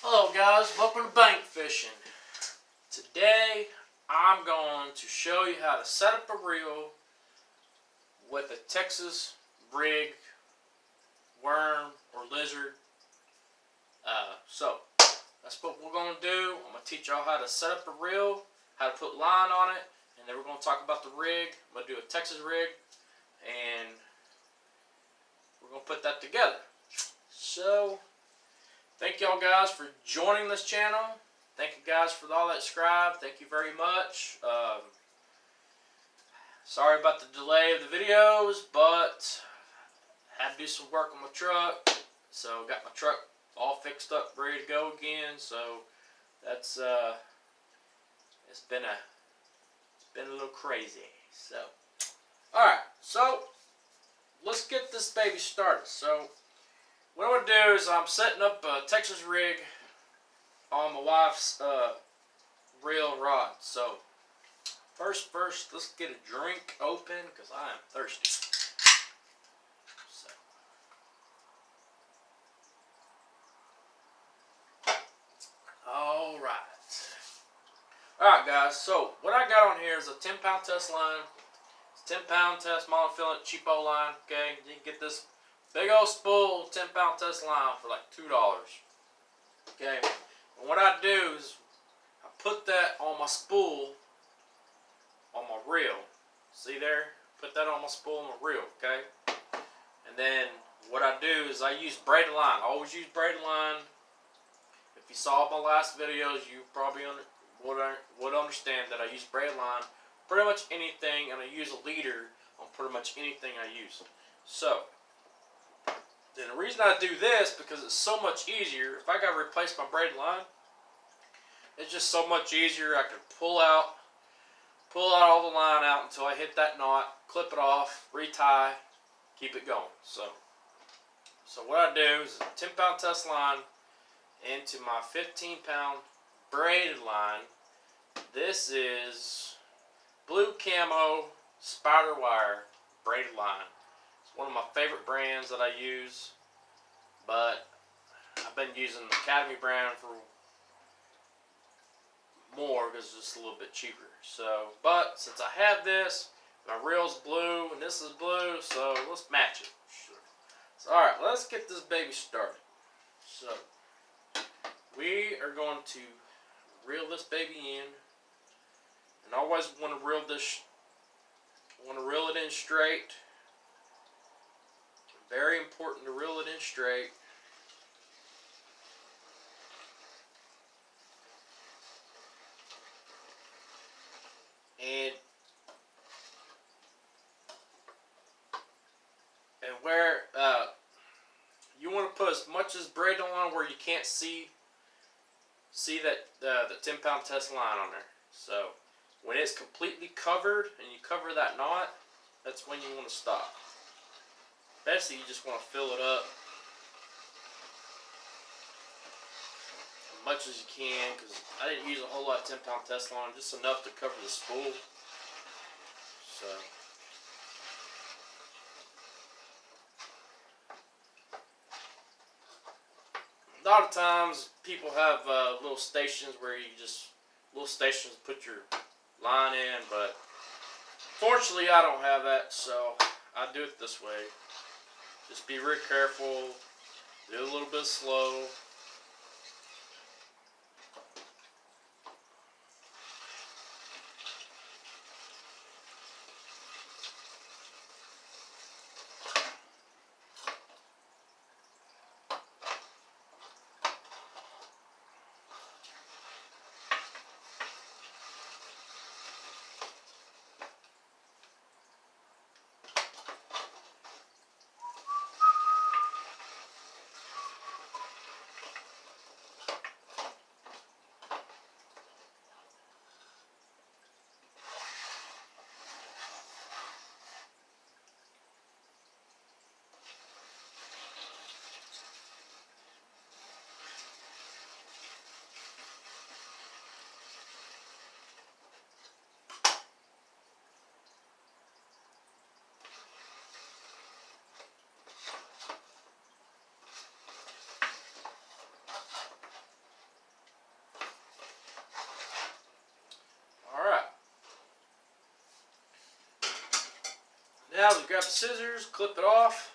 Hello guys, welcome to Bank Fishing. Today I'm going to show you how to set up a reel with a Texas rig, worm, or lizard. So that's what we're going to do. I'm going to teach y'all how to set up a reel, how to put line on it, and then we're going to talk about the rig. I'm going to do a Texas rig, and we're going to put that together. So thank y'all guys for joining this channel. Thank you guys for all that subscribe. Thank you very much. Sorry about the delay of the videos, but had to do some work on my truck. So got my truck all fixed up, ready to go again. So that's it's been a little crazy. So all right, so let's get this baby started. So what I'm gonna do is I'm setting up a Texas rig on my wife's reel and rod. So first, let's get a drink open because I am thirsty. So, all right, guys. So what I got on here is a 10-pound test line. It's 10-pound test monofilament cheapo line. Okay, you can get this big old spool 10-pound test line for like $2. Okay, and what I do is I put that on my spool on my reel. See there? Put that on my spool on my reel. Okay, and then what I do is I use braided line. I always use braided line. If you saw my last videos, you probably would understand that I use braided line pretty much anything, and I use a leader on pretty much anything I use. So then the reason I do this because it's so much easier. If I got to replace my braided line, it's just so much easier. I can pull out all the line out until I hit that knot, clip it off, retie, keep it going. So what I do is a 10-pound test line into my 15-pound braided line. This is Blue Camo Spider Wire braided line. It's one of my favorite brands that I use, but I've been using the Academy brand for more because it's just a little bit cheaper. So, but since I have this, my reel's blue and this is blue, so let's match it. So, all right, let's get this baby started. So we are going to reel this baby in, and I always want to reel it in straight. Very important to reel it in straight. And where you want to put as much as braid on where you can't see that the 10-pound test line on there. So when it's completely covered and you cover that knot, that's when you want to stop. Basically, you just want to fill it up as much as you can, because I didn't use a whole lot of 10-pound test line, just enough to cover the spool. So a lot of times people have little stations where you just put your line in, but fortunately I don't have that, so I do it this way. Just be real careful, do it a little bit slow. Now we grab the scissors, clip it off.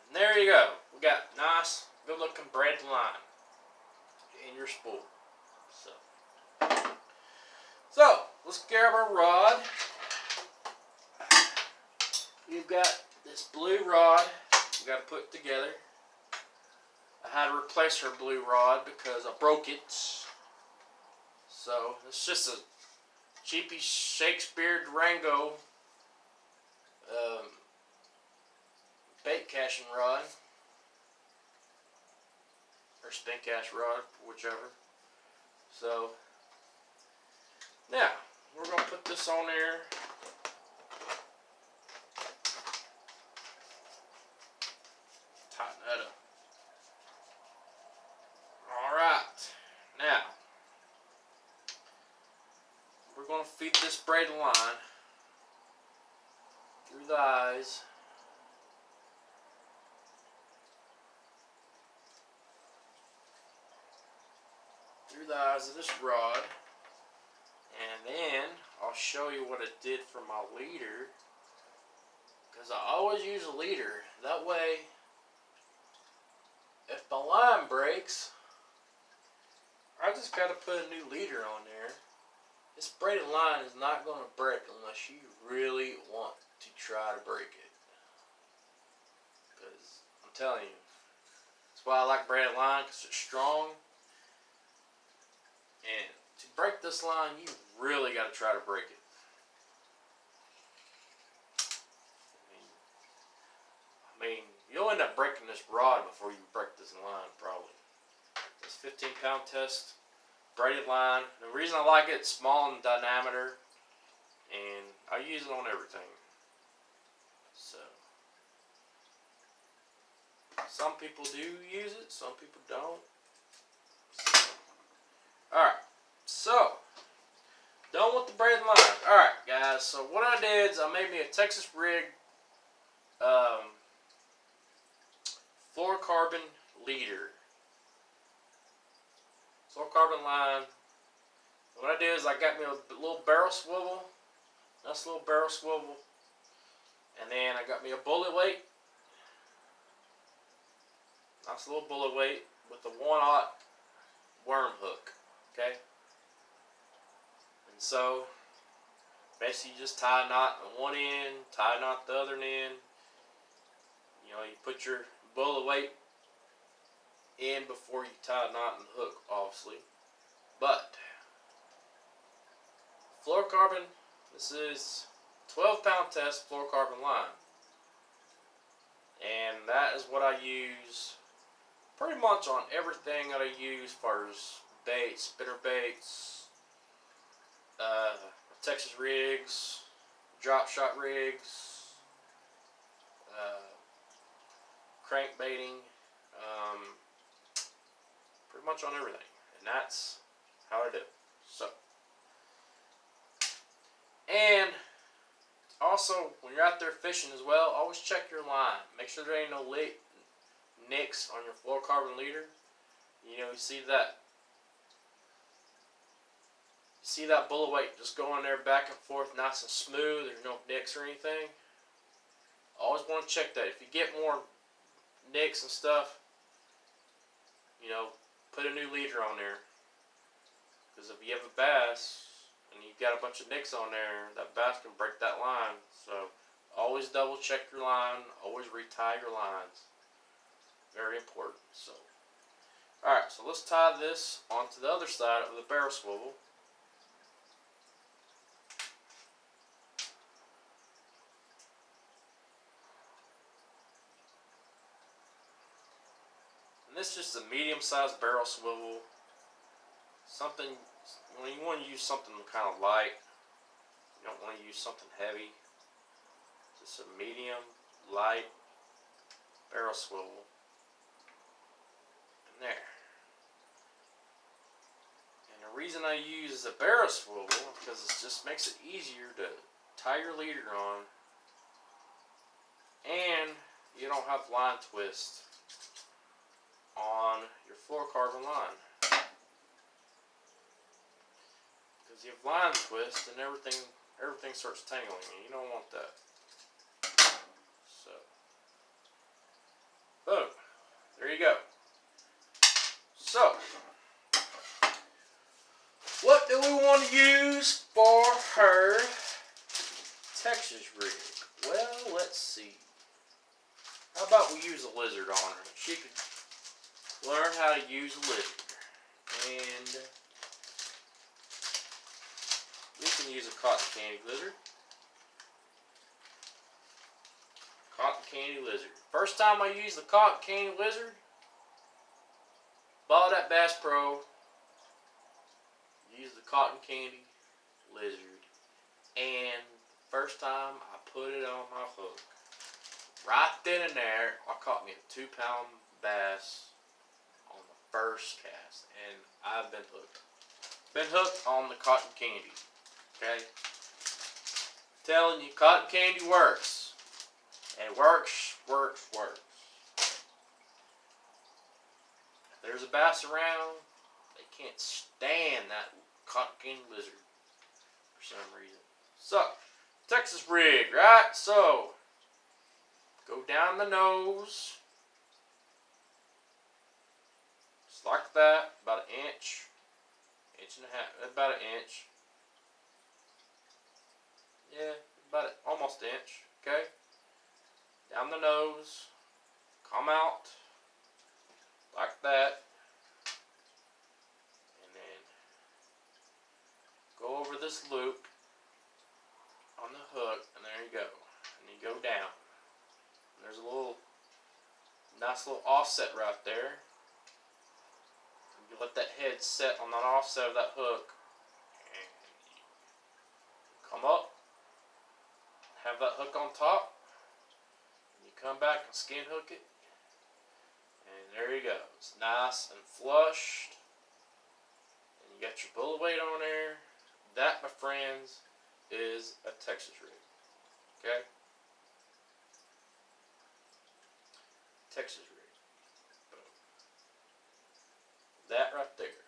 And there you go. We got nice, good looking braided line in your spool. So let's grab our rod. You've got this blue rod you got to put together. I had to replace her blue rod because I broke it. So it's just a cheapy Shakespeare Durango bait casting rod, or spin cast rod, whichever. So now we're gonna put this on there. Tighten that up. All right, now we're gonna feed this braided line through the eyes. Through the eyes of this rod, and then I'll show you what it did for my leader, because I always use a leader. That way, if my line breaks, I just got to put a new leader on there. This braided line is not going to break unless you really want to try to break it, because I'm telling you, that's why I like braided line, because it's strong. And to break this line, you really got to try to break it. I mean, you'll end up breaking this rod before you break this line, probably. This 15-pound test braided line. The reason I like it, it's small in diameter, and I use it on everything. So, some people do use it, some people don't. Alright, so, done with the braided line. Alright, guys, so what I did is I made me a Texas rig fluorocarbon leader. Fluorocarbon line. What I did is I got me a little barrel swivel, nice little barrel swivel, and then I got me a bullet weight, nice little bullet weight with a 1/0 worm hook. Okay, and so basically you just tie a knot on one end, tie a knot the other end. You know, you put your bullet weight in before you tie a knot and hook, obviously. But fluorocarbon, this is 12-pound test fluorocarbon line, and that is what I use pretty much on everything that I use as far as baits, spinner baits, Texas rigs, drop shot rigs, crankbaiting, pretty much on everything, and that's how I do it. So, and also when you're out there fishing as well, always check your line. Make sure there ain't no nicks on your fluorocarbon leader. You know, you see that bullet weight just going there back and forth, nice and smooth. There's no nicks or anything. Always want to check that. If you get more nicks and stuff, you know, put a new leader on there. Because if you have a bass and you've got a bunch of nicks on there, that bass can break that line. So always double check your line. Always retie your lines. Very important. So, alright, so let's tie this onto the other side of the barrel swivel. And this is just a medium-sized barrel swivel. Something, when you want to use something kind of light, you don't want to use something heavy. Just a medium, light barrel swivel. And there. And the reason I use a barrel swivel is because it just makes it easier to tie your leader on, and you don't have line twist on your fluorocarbon line. Because you have line twist and everything everything starts tangling and you don't want that. So, boom. There you go. So, what do we want to use for her Texas rig? Well, let's see. How about we use a lizard on her? She could learn how to use a lizard. And we can use a cotton candy lizard. Cotton candy lizard. First time I used the cotton candy lizard, bought at Bass Pro. Used the cotton candy lizard, and first time I put it on my hook, right then and there, I caught me a 2-pound bass on the first cast, and I've been hooked. Been hooked on the cotton candy. Okay, telling you, cotton candy works. It works. If there's a bass around, they can't stand that cotton candy lizard for some reason. So, Texas rig, right? So, go down the nose, just like that, about an inch and a half, about an inch. Yeah, about it, almost an inch. Okay, down the nose, come out like that. Go over this loop on the hook, and there you go. And you go down. And there's a nice little offset right there. And you let that head set on that offset of that hook, and you come up, have that hook on top, and you come back and skin hook it, and there you go. It's nice and flushed, and you got your bullet weight on there. That, my friends, is a Texas rig. Okay? Texas rig. Boom. That right there.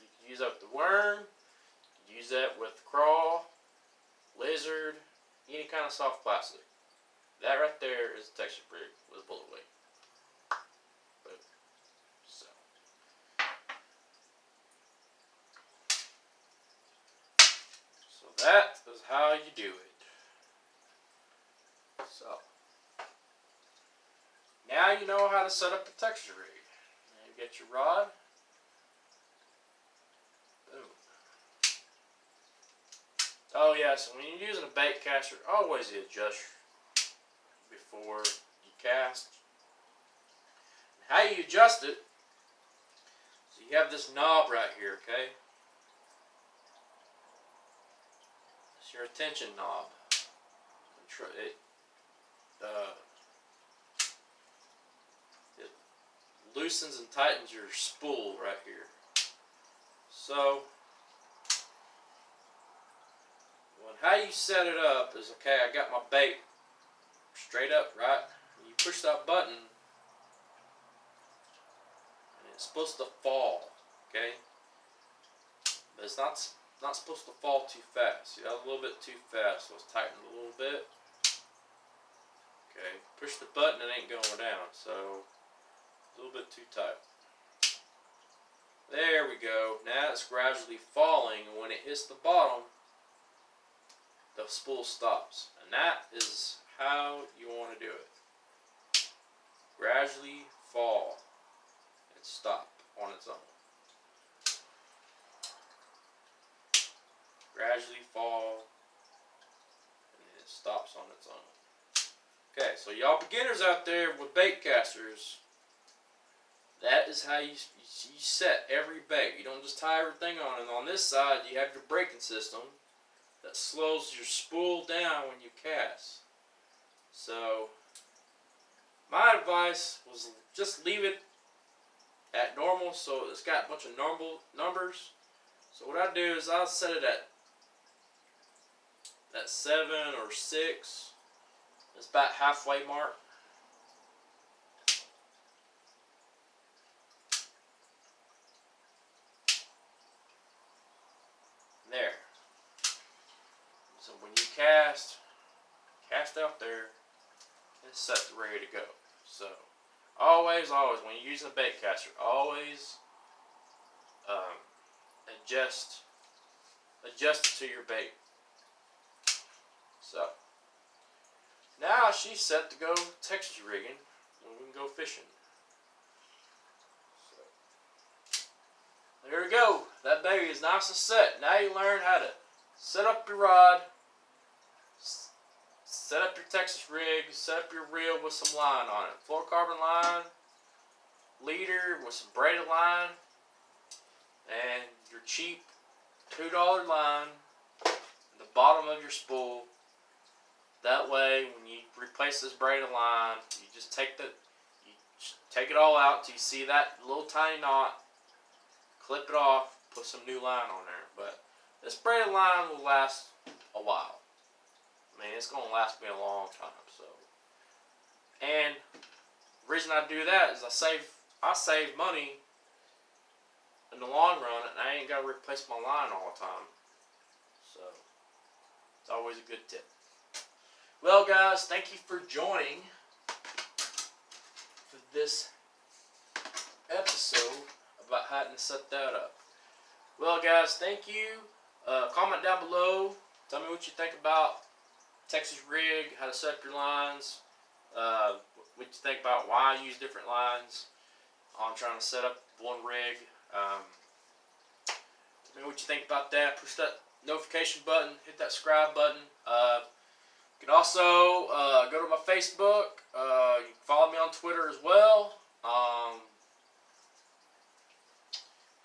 You can use that with the worm. You can use that with crawl, lizard, any kind of soft plastic. That right there is a Texas rig with a bullet weight. Boom. So that is how you do it. So, now you know how to set up the Texas rig. Now you get your rod. Boom. Oh yeah, so when you're using a bait caster, always adjust before you cast. How you adjust it, so you have this knob right here, okay? It's your attention knob. It loosens and tightens your spool right here. So, how you set it up is, okay, I got my bait straight up, right? You push that button, and it's supposed to fall, okay? But it's not supposed to fall too fast. See, that was a little bit too fast, so it's tightened a little bit. Okay, push the button, it ain't going down, so a little bit too tight. There we go. Now it's gradually falling, and when it hits the bottom, the spool stops. And that is how you want to do it. Gradually fall and stop on its own. Gradually fall and then it stops on its own. Okay, so y'all beginners out there with bait casters, that is how you set every bait. You don't just tie everything on. And on this side, you have your braking system that slows your spool down when you cast. So, my advice was just leave it at normal, so it's got a bunch of numbers. So what I do is I'll set it at 7 or 6. It's about halfway mark. There. So when you cast out there, it's set ready to go. So always, when you're using a bait caster, always adjust it to your bait. So now she's set to go Texas rigging, and we can go fishing. So, there we go. That baby is nice and set. Now you learn how to set up your rod, set up your Texas rig, set up your reel with some line on it. Fluorocarbon line, leader with some braided line, and your cheap $2 line in the bottom of your spool. That way, when you replace this braided line, you just take it all out till you see that little tiny knot, clip it off, put some new line on there. But this braided line will last a while. I mean, it's going to last me a long time. So, and the reason I do that is I save money in the long run, and I ain't got to replace my line all the time. So, it's always a good tip. Well, guys, thank you for joining for this episode about how to set that up. Well, guys, thank you. Comment down below. Tell me what you think about Texas rig, how to set up your lines. What you think about why I use different lines on trying to set up one rig. Tell me what you think about that. Push that notification button. Hit that subscribe button. You can also go to my Facebook. You can follow me on Twitter as well.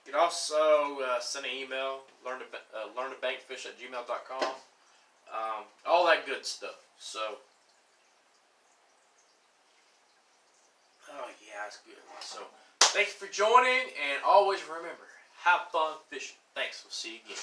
You can also send an email, learntobankfish@gmail.com. All that good stuff. So, oh yeah, it's good. So, thank you for joining, and always remember, have fun fishing. Thanks. We'll see you again.